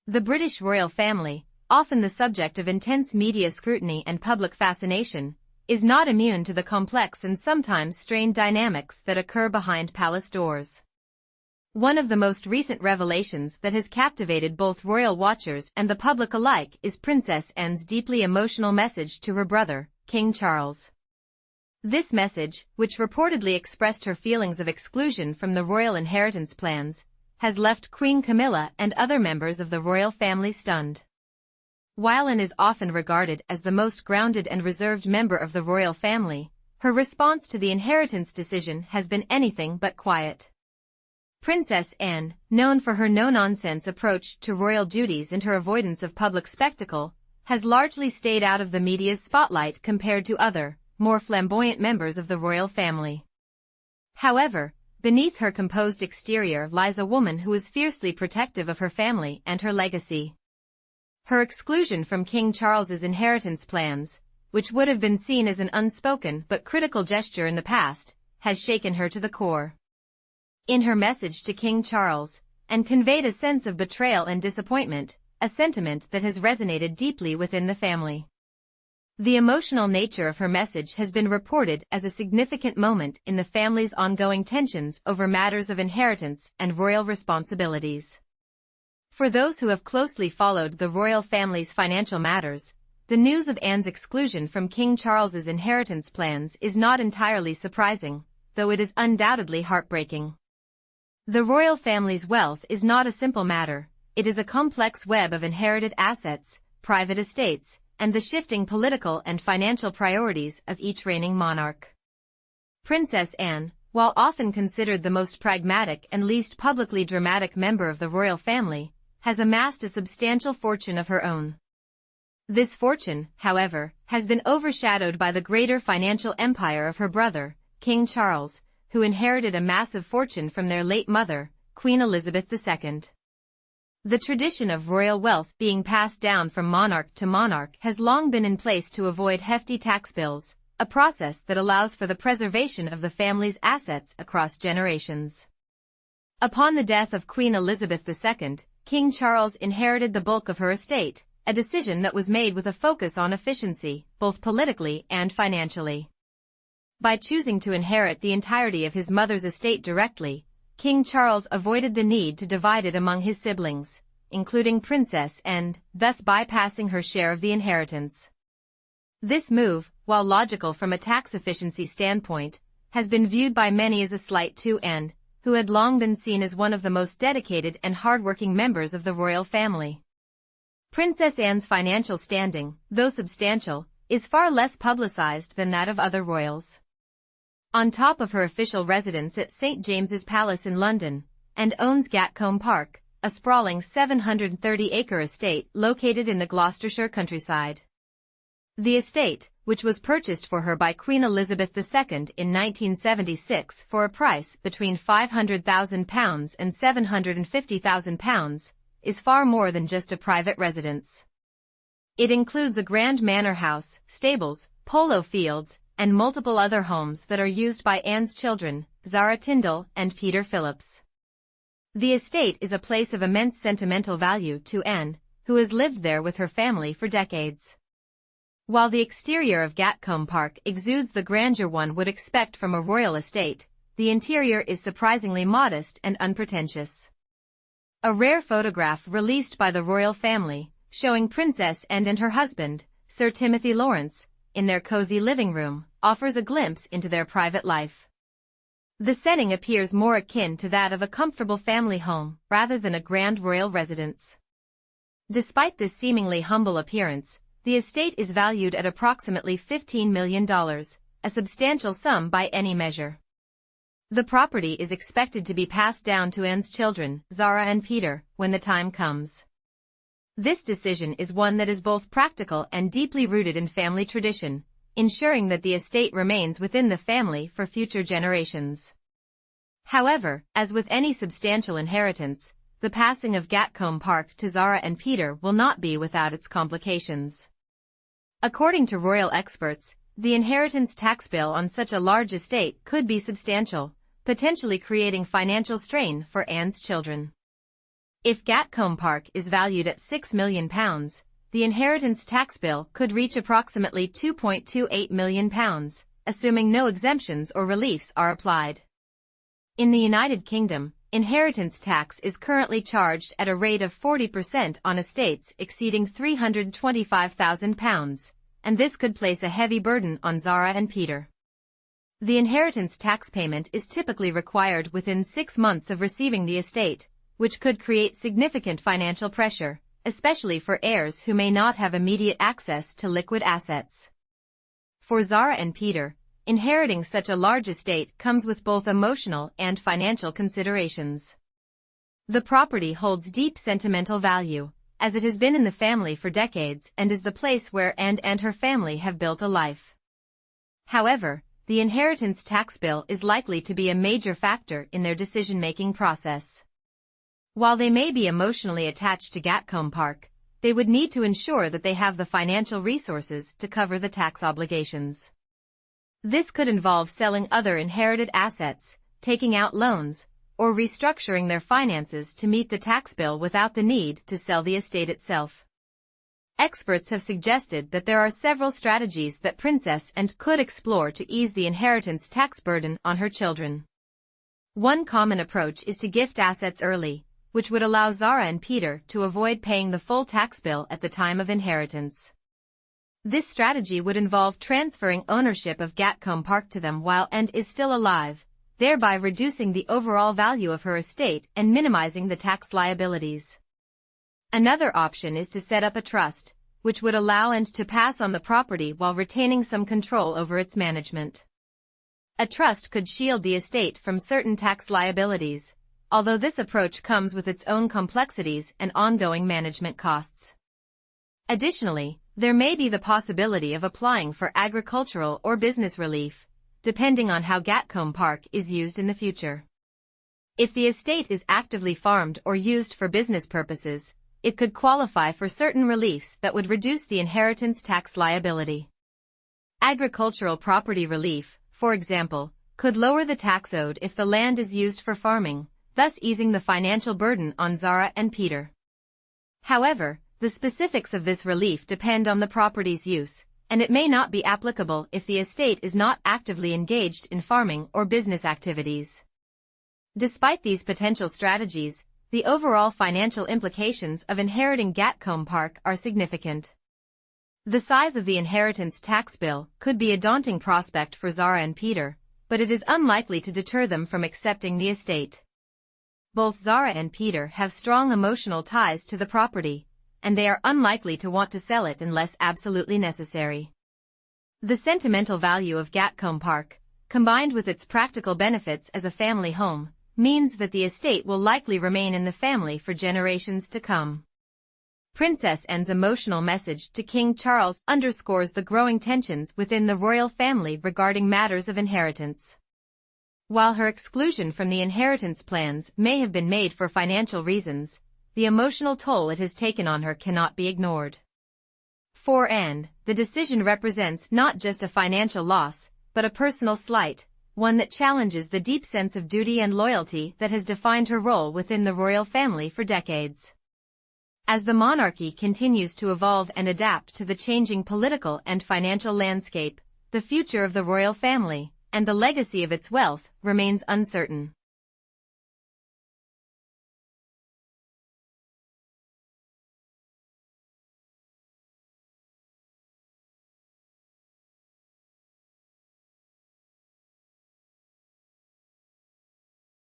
The British royal family, often the subject of intense media scrutiny and public fascination, is not immune to the complex and sometimes strained dynamics that occur behind palace doors. One of the most recent revelations that has captivated both royal watchers and the public alike is Princess Anne's deeply emotional message to her brother, King Charles. This message, which reportedly expressed her feelings of exclusion from the royal inheritance plans, has left Queen Camilla and other members of the royal family stunned. While Anne is often regarded as the most grounded and reserved member of the royal family, her response to the inheritance decision has been anything but quiet. Princess Anne, known for her no-nonsense approach to royal duties and her avoidance of public spectacle, has largely stayed out of the media's spotlight compared to other, more flamboyant members of the royal family. However, beneath her composed exterior lies a woman who is fiercely protective of her family and her legacy. Her exclusion from King Charles's inheritance plans, which would have been seen as an unspoken but critical gesture in the past, has shaken her to the core. In her message to King Charles, Anne conveyed a sense of betrayal and disappointment, a sentiment that has resonated deeply within the family. The emotional nature of her message has been reported as a significant moment in the family's ongoing tensions over matters of inheritance and royal responsibilities. For those who have closely followed the royal family's financial matters, the news of Anne's exclusion from King Charles's inheritance plans is not entirely surprising, though it is undoubtedly heartbreaking. The royal family's wealth is not a simple matter. It is a complex web of inherited assets, private estates, and the shifting political and financial priorities of each reigning monarch. Princess Anne, while often considered the most pragmatic and least publicly dramatic member of the royal family, has amassed a substantial fortune of her own. This fortune, however, has been overshadowed by the greater financial empire of her brother, King Charles, who inherited a massive fortune from their late mother, Queen Elizabeth II. The tradition of royal wealth being passed down from monarch to monarch has long been in place to avoid hefty tax bills, a process that allows for the preservation of the family's assets across generations. Upon the death of Queen Elizabeth II, King Charles inherited the bulk of her estate, a decision that was made with a focus on efficiency, both politically and financially. By choosing to inherit the entirety of his mother's estate directly, King Charles avoided the need to divide it among his siblings, including Princess Anne, thus bypassing her share of the inheritance. This move, while logical from a tax efficiency standpoint, has been viewed by many as a slight to Anne, who had long been seen as one of the most dedicated and hardworking members of the royal family. Princess Anne's financial standing, though substantial, is far less publicized than that of other royals. On top of her official residence at St. James's Palace in London, Anne owns Gatcombe Park, a sprawling 730-acre estate located in the Gloucestershire countryside. The estate, which was purchased for her by Queen Elizabeth II in 1976 for a price between £500,000 and £750,000, is far more than just a private residence. It includes a grand manor house, stables, polo fields, and multiple other homes that are used by Anne's children, Zara Tindall and Peter Phillips. The estate is a place of immense sentimental value to Anne, who has lived there with her family for decades. While the exterior of Gatcombe Park exudes the grandeur one would expect from a royal estate, the interior is surprisingly modest and unpretentious. A rare photograph released by the royal family, showing Princess Anne and her husband, Sir Timothy Lawrence, in their cozy living room, offers a glimpse into their private life. The setting appears more akin to that of a comfortable family home, rather than a grand royal residence. Despite this seemingly humble appearance, the estate is valued at approximately $15 million, a substantial sum by any measure. The property is expected to be passed down to Anne's children, Zara and Peter, when the time comes. This decision is one that is both practical and deeply rooted in family tradition, ensuring that the estate remains within the family for future generations. However, as with any substantial inheritance, the passing of Gatcombe Park to Zara and Peter will not be without its complications. According to royal experts, the inheritance tax bill on such a large estate could be substantial, potentially creating financial strain for Anne's children. If Gatcombe Park is valued at £6 million, the inheritance tax bill could reach approximately £2.28 million, assuming no exemptions or reliefs are applied. In the United Kingdom, inheritance tax is currently charged at a rate of 40% on estates exceeding £325,000, and this could place a heavy burden on Zara and Peter. The inheritance tax payment is typically required within 6 months of receiving the estate, which could create significant financial pressure, especially for heirs who may not have immediate access to liquid assets. For Zara and Peter, inheriting such a large estate comes with both emotional and financial considerations. The property holds deep sentimental value, as it has been in the family for decades and is the place where Anne and her family have built a life. However, the inheritance tax bill is likely to be a major factor in their decision-making process. While they may be emotionally attached to Gatcombe Park, they would need to ensure that they have the financial resources to cover the tax obligations. This could involve selling other inherited assets, taking out loans, or restructuring their finances to meet the tax bill without the need to sell the estate itself. Experts have suggested that there are several strategies that Princess Anne could explore to ease the inheritance tax burden on her children. One common approach is to gift assets early, which would allow Zara and Peter to avoid paying the full tax bill at the time of inheritance. This strategy would involve transferring ownership of Gatcombe Park to them while Anne is still alive, thereby reducing the overall value of her estate and minimizing the tax liabilities. Another option is to set up a trust, which would allow Anne to pass on the property while retaining some control over its management. A trust could shield the estate from certain tax liabilities, although this approach comes with its own complexities and ongoing management costs. Additionally, there may be the possibility of applying for agricultural or business relief, depending on how Gatcombe Park is used in the future. If the estate is actively farmed or used for business purposes, it could qualify for certain reliefs that would reduce the inheritance tax liability. Agricultural property relief, for example, could lower the tax owed if the land is used for farming, thus easing the financial burden on Zara and Peter. However, the specifics of this relief depend on the property's use, and it may not be applicable if the estate is not actively engaged in farming or business activities. Despite these potential strategies, the overall financial implications of inheriting Gatcombe Park are significant. The size of the inheritance tax bill could be a daunting prospect for Zara and Peter, but it is unlikely to deter them from accepting the estate. Both Zara and Peter have strong emotional ties to the property, and they are unlikely to want to sell it unless absolutely necessary. The sentimental value of Gatcombe Park, combined with its practical benefits as a family home, means that the estate will likely remain in the family for generations to come. Princess Anne's emotional message to King Charles underscores the growing tensions within the royal family regarding matters of inheritance. While her exclusion from the inheritance plans may have been made for financial reasons, the emotional toll it has taken on her cannot be ignored. For Anne, the decision represents not just a financial loss, but a personal slight, one that challenges the deep sense of duty and loyalty that has defined her role within the royal family for decades. As the monarchy continues to evolve and adapt to the changing political and financial landscape, the future of the royal family, and the legacy of its wealth, remains uncertain.